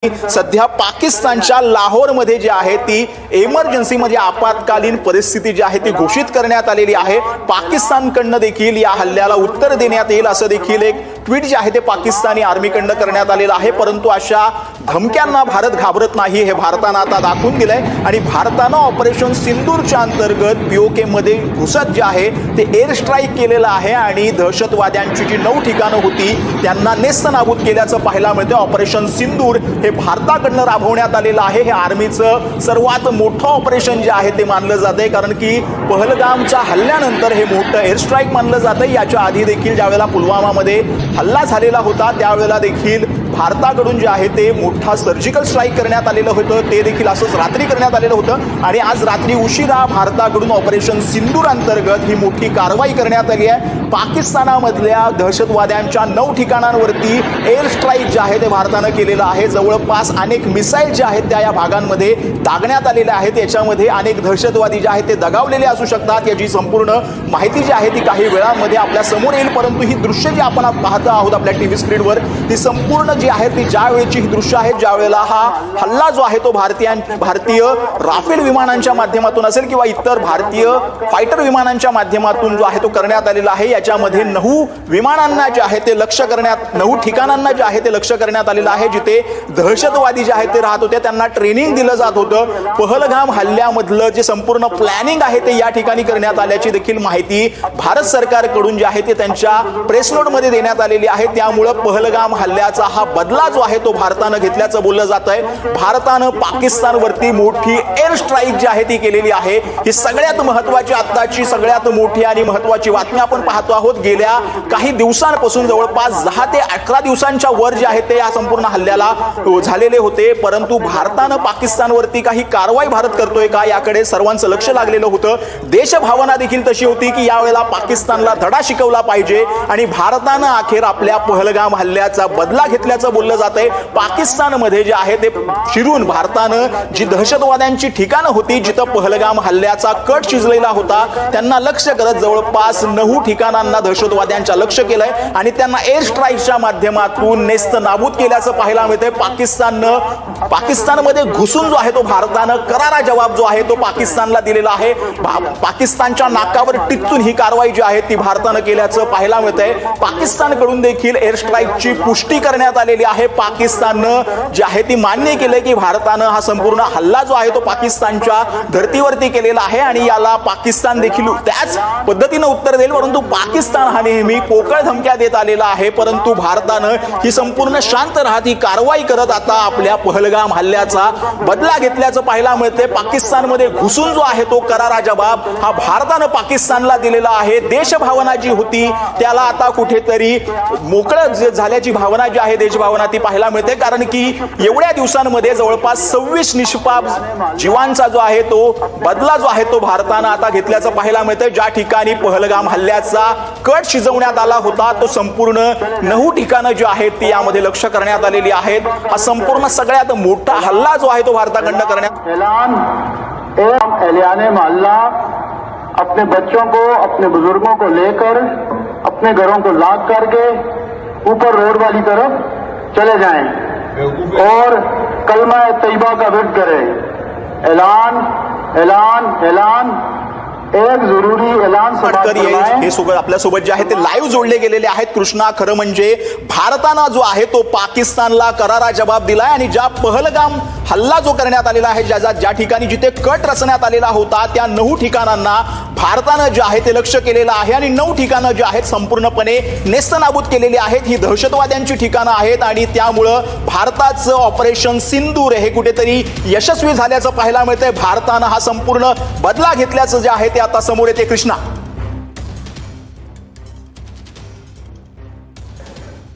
सध्या पाकिस्तानच्या लाहोरमध्ये जी आहे ती इमर्जन्सी मध्ये आपत्कालीन परिस्थिती जी आहे ती घोषित करण्यात आलेली आहे। पाकिस्तानकडून देखील या हल्ल्याला उत्तर देण्यात येईल असं देखील एक ट्विट जे आहे ते पाकिस्तानी आर्मीकडून करण्यात आलेलं आहे। परंतु अशा धमक्यांना भारत घाबरत नाही हे भारतानं आता दाखवून दिलंय आणि भारतानं ऑपरेशन सिंदूरच्या अंतर्गत पीओके मध्ये घुसत जे आहे ते एअर स्ट्राईक केलेलं आहे आणि दहशतवाद्यांची जी 9 ठिकाणं होती त्यांना नेस्तनाबूत केल्याचं पाहायला मिळतं। ऑपरेशन सिंदूर हे भारताकडनं राबवण्यात आलेलं आहे। हे आर्मीचं सर्वात मोठं ऑपरेशन जे आहे ते मानलं जातंय, कारण की पहलगामच्या हल्ल्यानंतर हे मोठं एअर स्ट्राईक मानलं जातंय। याच्या आधी देखील ज्यावेळेला पुलवामामध्ये हल्ला झालेला होता त्यावेळेला देखील भारताकडून जे आहे ते मोठा सर्जिकल स्ट्राईक करण्यात आलेलं होतं, ते देखील असंच रात्री करण्यात आलेलं होतं आणि आज रात्री उशिरा भारताकडून ऑपरेशन सिंदूर अंतर्गत ही मोठी कारवाई करण्यात आली आहे। पाकिस्तानामधल्या दहशतवाद्यांच्या 9 ठिकाणांवरती एअर स्ट्राईक जे आहे ते भारतानं केलेलं आहे। जवळपास अनेक मिसाईल जे आहेत त्या या भागांमध्ये दागण्यात आलेल्या आहेत। याच्यामध्ये अनेक दहशतवादी जे आहेत ते दगावलेले असू शकतात। याची संपूर्ण माहिती जी आहे ती काही वेळामध्ये आपल्या समोर येईल, परंतु ही दृश्य जी आपण पाहत आहोत आपल्या टीव्ही स्क्रीनवर ती संपूर्ण जी आहे ती ज्या वेळेची ही दृश्य आहेत ज्यावेळेला हा हल्ला जो आहे तो भारतीय राफेल विमानांच्या माध्यमातून असेल किंवा इतर भारतीय फायटर विमानांच्या माध्यमातून जो आहे तो करण्यात आलेला आहे। याच्यामध्ये 9 विमानांना जे आहे ते लक्ष्य करण्यात 9 ठिकाणांना जे आहे ते लक्ष्य करण्यात आलेलं आहे जिथे दहशतवादी जे आहेत ते राहत होते, त्यांना ट्रेनिंग दिलं जात होतं। पहलगाम हल्ल्यामधलं जे संपूर्ण प्लॅनिंग आहे ते या ठिकाणी करण्यात आल्याची देखील माहिती भारत सरकारकडून जे आहे ते त्यांच्या प्रेस नोटमध्ये देण्यात आलेली आहे। त्यामुळे पहलगाम हल्ल्याचा हा बदला जो आहे तो भारतानं घेतल्याचं बोललं जात आहे। भारतानं पाकिस्तानवरती मोठी एअर स्ट्राईक जी आहे ती केलेली आहे। ही सगळ्यात महत्त्वाची आत्ताची सगळ्यात मोठी आणि महत्त्वाची बातमी आपण पाहतो आहोत। गेल्या काही दिवसांपासून जवळपास 10 ते 18 दिवसांच्या वर जे आहे ते या संपूर्ण हल्ल्याला झालेले होते, परंतु भारतानं पाकिस्तानवरती काही कारवाई भारत करतोय का याकडे सर्वांचं लक्ष लागलेलं होतं। देशभावना देखील तशी होती की यावेळेला पाकिस्तानला धडा शिकवला पाहिजे आणि भारतानं अखेर आपल्या पहलगाम हल्ल्याचा बदला घेतल्याचं बोललं जातंय। पाकिस्तानमध्ये जे आहे ते शिरून भारतानं जी दहशतवाद्यांची ठिकाणं होती जिथं पहलगाम हल्ल्याचा कट शिजलेला होता त्यांना लक्ष्य करत जवळपास 9 ठिकाणांना दहशतवाद्यांच्या लक्ष्य केलंय आणि त्यांना एअर स्ट्राईकच्या माध्यमातून नेस्तनाबूत केल्याचं पाहायला मिळतंय। पाकिस्तानमध्ये घुसून जो आहे तो भारतानं करारा जवाब जो आहे तो पाकिस्तानला दिलेला आहे। पाकिस्तानच्या नाकावर टिच्चून ही कारवाई जी आहे ती भारतानं केल्याचं पाहायला मिळतंय। पाकिस्तानकडून देखील एअर स्ट्राईकची पुष्टी करण्यात आलेली आहे। पाकिस्ताननं जे आहे ती मान्य केलंय की भारतानं हा संपूर्ण हल्ला जो आहे तो पाकिस्तानच्या धर्तीवरती केलेला आहे आणि याला पाकिस्तान देखील त्याच पद्धतीनं उत्तर देईल, परंतु पाकिस्तान हा नेहमी पोकळ धमक्या देत आलेला आहे। परंतु भारतानं ही संपूर्ण शांत राहत ही कारवाई करत आता आपल्या पहलगाम हल्ल्याचा बदला घेतल्याचं पाहायला मिळतंय। पाकिस्तानमध्ये घुसून जो आहे तो करारा जवाब हा भारतानं पाकिस्तानला दिलेला आहे। देशभावना जी होती त्याला आता कुठेतरी मोकळं झाल्याची भावना जी आहे देशभावना ती पाहायला मिळते, कारण की एवढ्या दिवसांमध्ये जवळपास 26 निष्पाप जीवांचा जो आहे तो बदला जो आहे तो भारतानं आता घेतल्याचं पाहायला मिळतंय। ज्या ठिकाणी पहलगाम हल्ल्याचा कट शिजवण्यात आला होता तो संपूर्ण 9 ठिकाणं जी आहेत ती यामध्ये लक्ष्य करण्यात आलेली आहेत। हा संपूर्ण सगळ्यात मोठा हल्ला जो आहे तो भारताकडनं करण्यात एलान मोहल्ला अपने बच्चों को अपने बुजुर्गों को लेकर अपने घरों को लॉक करके ऊपर रोड वाली तरफ चले जाएं और कलमा तैयबा का विर्द करें। ऐलान ऐलान ऐलान एक जरुरी ऐलान हे सोबत आपल्यासोबत जे आहे ते लाईव्ह जोडले गेलेले आहेत। कृष्णा, खरं म्हणजे भारतानं जो आहे तो पाकिस्तानला करारा जवाब दिलाय आणि ज्या पहलगाम हल्ला जो करण्यात आलेला आहे ज्या ठिकाणी जिथे कट रचण्यात आलेला होता त्या 9 ठिकाणांना भारतानं जे आहे ते लक्ष्य केलेलं आहे आणि 9 ठिकाणं जे आहेत संपूर्णपणे नेस्तनाबूत केलेली आहेत। ही दहशतवाद्यांची ठिकाणं आहेत आणि त्यामुळं भारताचं ऑपरेशन सिंदूर हे कुठेतरी यशस्वी झाल्याचं पाहायला मिळतंय। भारतानं हा संपूर्ण बदला घेतल्याचं जे आहे ते आता समोर येते। कृष्णा,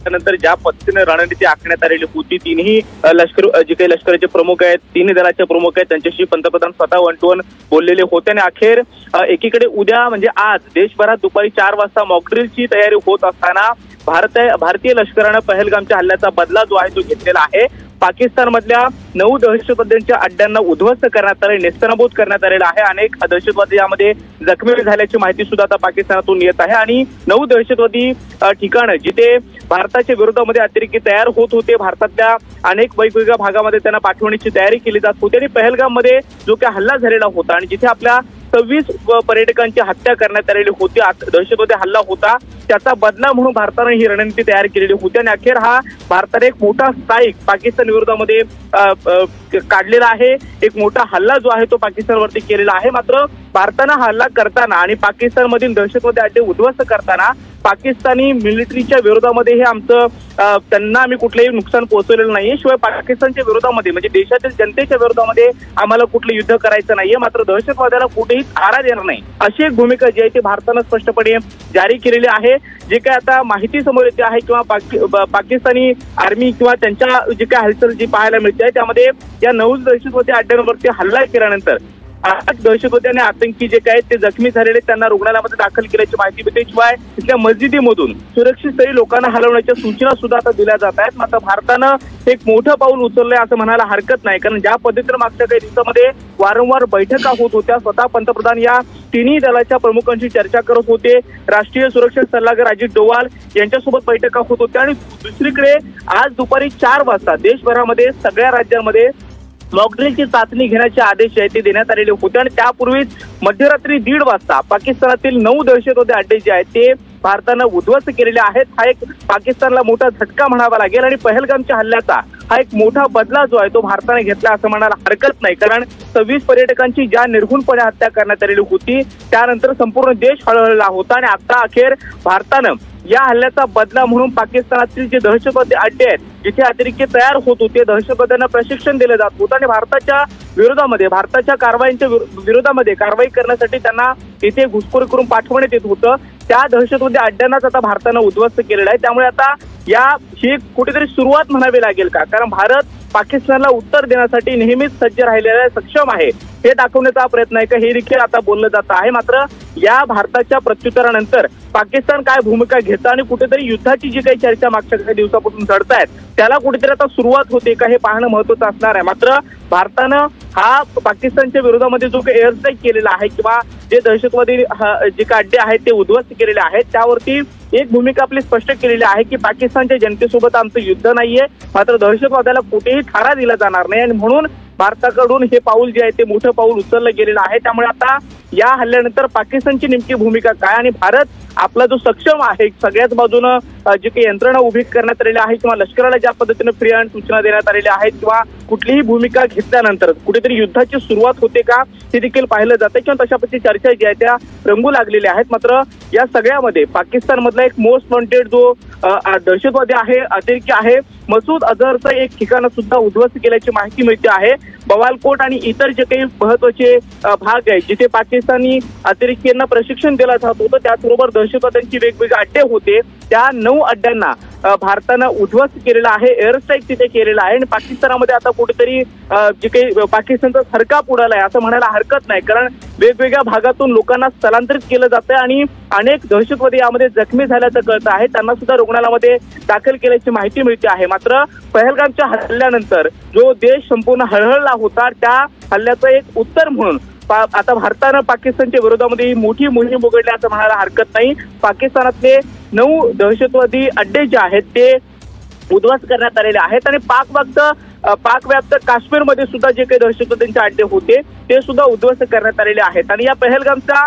त्यानंतर ज्या पद्धतीने रणनीती आखण्यात आलेली होती तिन्ही जे काही लष्कराचे प्रमुख आहेत, तिन्ही दलाचे प्रमुख आहेत, त्यांच्याशी पंतप्रधान स्वतः 1 to 1 बोललेले होते आणि अखेर एकीकडे उद्या म्हणजे आज देशभरात दुपारी 4 वाजता मॉकड्रिलची तयारी होत असताना भारतीय लष्करानं पहलगामच्या हल्ल्याचा बदला जो आहे तो घेतलेला आहे। पाकिस्तानमधल्या 9 दहशतवाद्यांच्या अड्ड्यांना उद्ध्वस्त करण्यात आले, नेस्तनाबूत करण्यात आलेला आहे। अनेक दहशतवादी यामध्ये जखमी झाल्याची माहिती सुद्धा आता पाकिस्तानातून येत आहे आणि 9 दहशतवादी ठिकाणं जिथे भारताच्या विरोधामध्ये अतिरेकी तयार होत होते, भारतातल्या अनेक वेगवेगळ्या भागामध्ये त्यांना पाठवण्याची तयारी केली जात होती आणि पहलगाममध्ये जो काही हल्ला झालेला होता आणि जिथे आपल्या 26 पर्यटकांची हत्या करण्यात आलेली होती, दहशतवादी हल्ला होता, त्याचा बदला म्हणून भारताने ही रणनीती तयार केलेली होती आणि अखेर हा भारताने एक मोठा स्ट्राईक पाकिस्तान विरोधामध्ये काढलेला आहे। एक मोठा हल्ला जो आहे तो पाकिस्तानवरती केलेला आहे। मात्र भारतानं हा हल्ला करताना आणि पाकिस्तानमधील दहशतवादी अड्डे उद्ध्वस्त करताना पाकिस्तानी मिलिटरीच्या विरोधामध्ये हे आमचं त्यांना आम्ही कुठलंही नुकसान पोहोचवलेलं नाहीये, शिवाय पाकिस्तानच्या विरोधामध्ये म्हणजे देशातील जनतेच्या विरोधामध्ये आम्हाला कुठलं युद्ध करायचं नाहीये, मात्र दहशतवाद्याला कुठेही थारा देणार नाही अशी एक भूमिका जी आहे ती भारतानं स्पष्टपणे जारी केलेली आहे। जे काय आता माहिती समोर येते आहे किंवा पाकिस्तानी आर्मी किंवा त्यांच्या जे काय हालचाल जी पाहायला मिळते त्यामध्ये या 9 दहशतवादी अड्ड्यांवरती हल्ला केल्यानंतर 8 दहशतवादी आणि आतंकी जे काय ते जखमी झालेले त्यांना रुग्णालयामध्ये दाखल केल्याची माहिती मिळते। शिवाय तिथल्या मस्जिदीमधून सुरक्षित स्थळी लोकांना हलवण्याच्या सूचना सुद्धा आता दिल्या जात आहेत। मात्र भारतानं एक मोठं पाऊल उचललंय असं म्हणायला हरकत नाही, कारण ज्या पद्धतीने मागच्या काही दिवसामध्ये वारंवार बैठका होत होत्या, स्वतः पंतप्रधान या तिन्ही दलाच्या प्रमुखांची चर्चा करत होते, राष्ट्रीय सुरक्षा सल्लागार अजित डोवाल यांच्यासोबत बैठका होत होत्या आणि दुसरीकडे आज दुपारी 4 वाजता देशभरामध्ये सगळ्या राज्यांमध्ये मॉकड्रिलची चाचणी घेण्याचे आदेश आहे ते देण्यात आलेले होते आणि त्यापूर्वीच मध्यरात्री 1:30 वाजता पाकिस्तानातील 9 दहशतवादी अड्डे जे आहेत ते भारतानं उद्ध्वस्त केलेले आहेत। हा एक पाकिस्तानला मोठा झटका म्हणावा लागेल आणि पहलगामच्या हल्ल्याचा हा एक मोठा बदला जो आहे तो भारताने घेतला असं म्हणायला हरकत नाही, कारण 26 पर्यटकांची ज्या निर्घुणपणे हत्या करण्यात आलेली होती त्यानंतर संपूर्ण देश हळहळला होता आणि आता अखेर भारतानं या हल्ल्याचा बदला म्हणून पाकिस्तानातील जे दहशतवादी अड्डे आहेत जिथे अतिरेकी तयार होत होते, दहशतवाद्यांना प्रशिक्षण दिलं जात होतं आणि भारताच्या विरोधामध्ये भारताच्या कारवाईच्या विरोधामध्ये कारवाई करण्यासाठी त्यांना इथे घुसखोरी करून पाठवण्यात येत होतं, त्या दहशतवादी अड्ड्यांनाच आता भारतानं उद्ध्वस्त केलेलं आहे। त्यामुळे आता ही कुठेतरी सुरुवात म्हणावी लागेल का, कारण भारत पाकिस्तानला उत्तर देण्यासाठी नेहमीच सज्ज राहिलेला सक्षम आहे हे दाखवण्याचा प्रयत्न आहे का हे देखील आता बोललं जात आहे। मात्र या भारताच्या प्रत्युत्तरानंतर पाकिस्तान काय भूमिका घेतं आणि कुठेतरी युद्धाची जी काही चर्चा मागच्या काही दिवसापासून घडतायत त्याला कुठेतरी आता सुरुवात होते का हे पाहणं महत्त्वाचं असणार आहे। मात्र भारतानं हा पाकिस्तानच्या विरोधामध्ये जो काही एअर स्ट्राईक केलेला आहे किंवा जे दहशतवादी जे काही अड्डे आहेत ते उद्ध्वस्त केलेले आहेत त्यावरती एक भूमिका आपली स्पष्ट केलेली आहे की पाकिस्तानच्या जनतेसोबत आमचं युद्ध नाहीये, मात्र दहशतवादाला कुठेही थारा दिला जाणार नाही आणि म्हणून भारताकडून हे पाऊल जे आहे ते मोठं पाऊल उचललं गेलेलं आहे। त्यामुळे आता या हल्ल्यानंतर पाकिस्तानची नेमकी भूमिका काय आणि भारत आपला जो सक्षम आहे सगळ्याच बाजूनं जी काही यंत्रणा उभी करण्यात आलेली आहे किंवा लष्कराला ज्या पद्धतीने फ्री हँड सूचना देण्यात आलेल्या आहेत किंवा कुठलीही भूमिका घेतल्यानंतर कुठेतरी युद्धाची सुरुवात होते का हे देखील पाहिलं जाते किंवा तशा प्रकारची चर्चा जी आहे त्या रंगू लागलेल्या आहेत। मात्र या सगळ्यामध्ये पाकिस्तानमधला एक मोस्ट वॉन्टेड जो दहशतवादी आहे, अतिरेकी आहे, मसूद अझहरचं एक ठिकाण सुद्धा उद्ध्वस्त केल्याची माहिती मिळते आहे। बवालकोट आणि इतर जे काही महत्वाचे भाग आहेत जिथे पाकिस्तानी अतिरेक्यांना प्रशिक्षण दिलं जात होतं त्याचबरोबर दहशतवाद्यांची वेगवेगळे अड्डे होते त्या 9 अड्ड्यांना भारतानं उद्ध्वस्त केलेला आहे, एअर स्ट्राईक तिथे केलेला आहे आणि पाकिस्तानामध्ये आता कुठेतरी जे काही पाकिस्तानचा थरकाप उडालाय असं म्हणायला हरकत नाही, कारण वेगवेगळ्या भागातून लोकांना स्थलांतरित केलं जातंय आणि अनेक दहशतवादी यामध्ये जखमी झाल्याचं कळतं आहे, त्यांना सुद्धा रुग्णालयामध्ये दाखल केल्याची माहिती मिळते आहे। मात्र पहलगामच्या हल्ल्यानंतर जो देश संपूर्ण हळहळला होता त्या हल्ल्याचं एक उत्तर म्हणून आता भारतानं पाकिस्तानच्या विरोधामध्ये ही मोठी मोहीम उघडली असं म्हणायला हरकत नाही। पाकिस्तानातले 9 दहशतवादी अड्डे जे आहेत ते उद्ध्वस्त करण्यात आलेले आहेत आणि पाकव्याप्त काश्मीरमध्ये सुद्धा जे काही दहशतवाद्यांचे अड्डे होते ते सुद्धा उद्ध्वस्त करण्यात आलेले आहेत आणि या पहलगामचा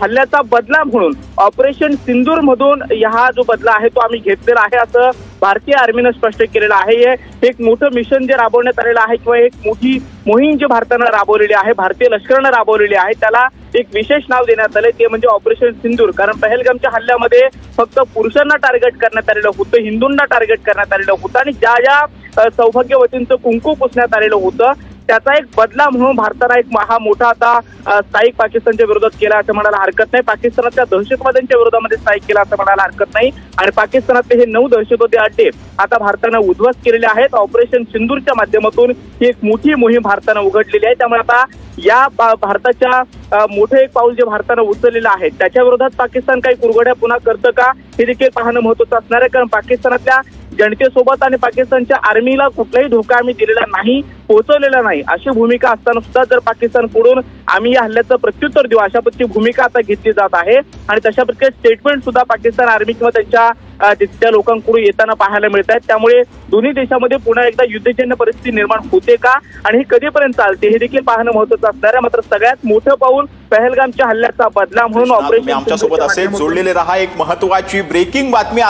हल्ल्याचा बदला म्हणून ऑपरेशन सिंदूर मधून हा जो बदला आहे तो आम्ही घेतलेला आहे असं भारतीय आर्मीनं स्पष्ट केलेलं आहे। हे एक मोठं मिशन जे राबवण्यात आलेलं आहे किंवा एक मोठी मोहीम जी भारतानं राबवलेली आहे, भारतीय लष्करानं राबवलेली आहे, त्याला एक विशेष नाव देण्यात आले ते म्हणजे ऑपरेशन सिंदूर। कारण पहलगामच्या हल्ल्यामध्ये फक्त पुरुषांना टार्गेट करण्यात आलेलं होतं, हिंदूंना टार्गेट करण्यात आलेलं होतं आणि ज्या सौभाग्यवतींचं कुंकू पुसण्यात आलेलं होतं त्याचा एक बदला म्हणून भारताला एक हा मोठा आता स्ट्राईक पाकिस्तानच्या विरोधात केला असं म्हणायला हरकत नाही, पाकिस्तानातल्या दहशतवाद्यांच्या विरोधामध्ये स्ट्राईक केला असं म्हणायला हरकत नाही आणि पाकिस्तानातले हे 9 दहशतवादी अड्डे आता भारतानं उद्ध्वस्त केलेले आहेत। ऑपरेशन सिंदूरच्या माध्यमातून ही एक मोठी मोहीम भारतानं उघडलेली आहे। त्यामुळे आता या भारताच्या मोठं एक पाऊल जे भारतानं उचललेलं आहे त्याच्या विरोधात पाकिस्तान काही कुरघोड्या पुन्हा करतं का हे देखील पाहणं महत्त्वाचं असणार आहे, कारण पाकिस्तानातल्या जनतेसोबत आणि पाकिस्तानच्या आर्मीला कुठलाही धोका आम्ही दिलेला नाही, पोहोचवलेला नाही, अशी भूमिका असताना सुद्धा जर पाकिस्तानकडून आम्ही या हल्ल्याचं प्रत्युत्तर देऊ अशा पद्धतीची भूमिका आता घेतली जात आहे आणि तशा प्रकारे स्टेटमेंट सुद्धा पाकिस्तान आर्मी किंवा त्यांच्या तिथल्या लोकांकडून येताना पाहायला मिळत आहेत। त्यामुळे दोन्ही देशामध्ये पुन्हा एकदा युद्धजन्य परिस्थिती निर्माण होते का आणि हे कधीपर्यंत चालते हे देखील पाहणं महत्त्वाचं असणार आहे। मात्र सगळ्यात मोठं पाऊल पहलगामच्या हल्ल्याचा बदला म्हणून ऑपरेशन आमच्यासोबत असेल जोडलेले रहा। एक महत्त्वाची ब्रेकिंग बातमी